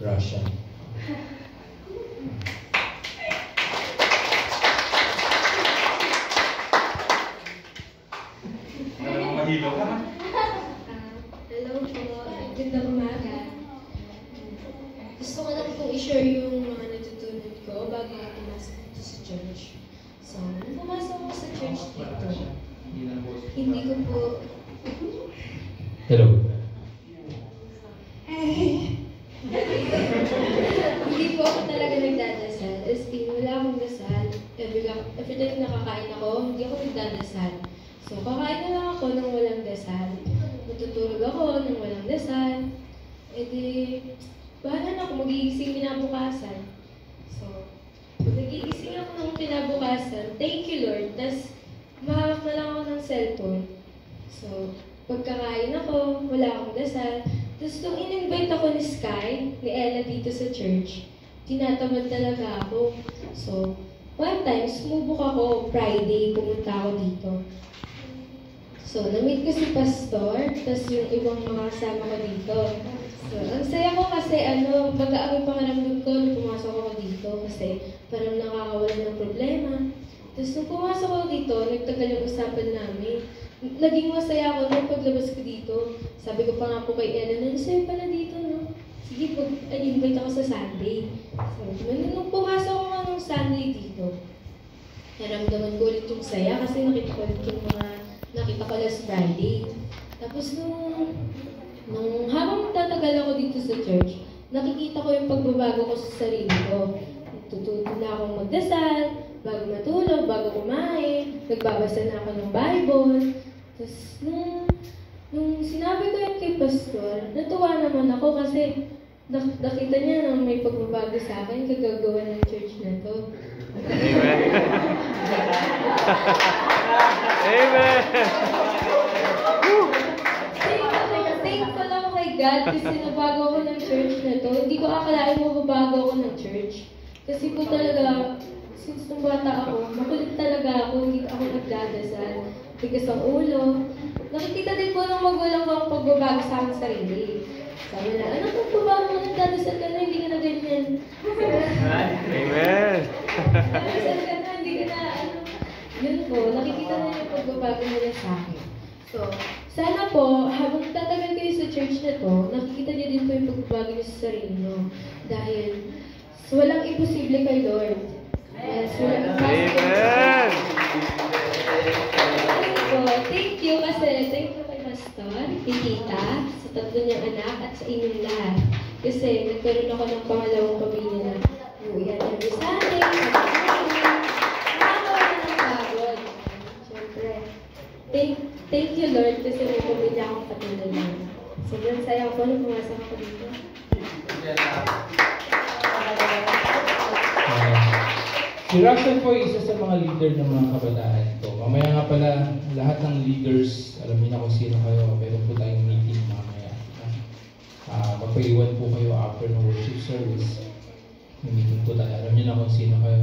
Russian. Mahilo ka. Hello po, gandang umaga. Gusto ko lang pong i-share yung mga natutunan ko bago ako pumasok dito sa church. So, nung pumasok ako sa church dito, hindi ko po... Hello. Hindi po ako talaga nagdadasal. As in, wala akong dasal. Every time nakakain ako, hindi ako nagdadasal. So, kakain na lang ako ng walang dasal. Matutulog ako ng walang dasal. E di, bahala na ako, magigising kinabukasan. So, pag nagigising ako ng kinabukasan, thank you Lord, tas mahawak na lang ako ng cellphone. So, pagkakain ako, wala akong dasal. Tapos nung in-invite ako ni Sky, ni Ella dito sa church, tinatamad talaga ako. So, one time, sumubok ako, Friday, pumunta ako dito. So, na-meet ko si Pastor, tapos yung ibang mga kasama ko dito. So, ang saya ko kasi, mag-aaway pangaramdam ko nung pumasok ako dito kasi parang nakakawala ng problema. Tapos nung pumasok ako dito, nagtagal yung usapan namin. Naging masaya ako nung paglabas ko dito. Sabi ko pa nga po kay Ella, sa'yo pala dito, no? Sige, invite ako sa Sunday. So, nung pumasok ako nga nung Sunday dito, naramdaman ko ulit yung saya kasi nakita ko last Friday. Tapos nung habang tatagal ako dito sa church, nakikita ko yung pagbabago ko sa sarili ko. Tututo na akong magdasal, bago matulog, bago kumain, nagbabasa na ako ng Bible. Tapos nung sinabi ko yan kay Pastor, natuwa naman ako kasi nakita niya na may pagbabago sa akin, kagagawa ng church na to. Amen. Amen. Thankful ako kay God kasi nabago ako ng church na to. Hindi ko akalain mababago ako ng church. Kasi po talaga, since nung bata ako, makulit talaga ako, hindi ako nagdadasal. Tigas ang ulo. Nakikita din po ng magulang ko ang pagbabago sa aking sarili. Sabi na, ano kung pagbabago mo nagdadasal ka na, hindi ka na ganyan. Amen. Nagdadasal ka na, hindi ka na, Yun po, nakikita na yung pagbabago nila sa akin. So, sana po, habang tatagal kayo sa church na to, nakikita niyo din po yung pagbabago niyo sa sarili niyo. Dahil, walang imposible kay Lord. Yes, walang imposible. Amen! Thank you kasi thank you kay Pastor, kay Tita, sa tatlo niyang anak at sa inyong lahat. Kasi nagkaroon ako ng pangalawang pamilya na uwian every Sunday, nakakawala ng pagod. Siyempre, thank you Lord kasi may pamilya akong katulad niyo. Sobrang saya ko nung pumasok ako dito. Si Russian po ay isa sa mga leader ng mga kabataan ito. Mamaya nga pala, lahat ng leaders, alam niyo na kung sino kayo, meron po tayong meeting mamaya. Magpaiwan po kayo after ng worship service. May meeting po tayo, alam niyo na kung sino kayo.